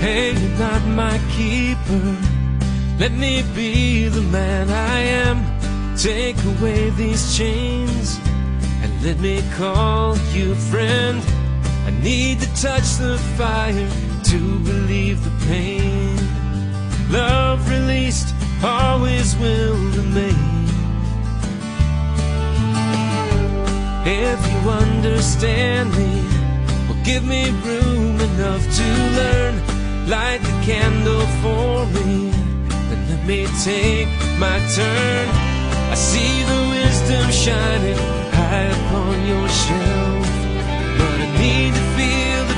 Hey, you're not my keeper. Let me be the man I am. Take away these chains and let me call you friend. I need to touch the fire to believe the pain. Love released always will remain. If you understand me, well, give me room enough to learn. Light the candle for me, then let me take my turn. I see the wisdom shining high upon your shelf, but I need to feel the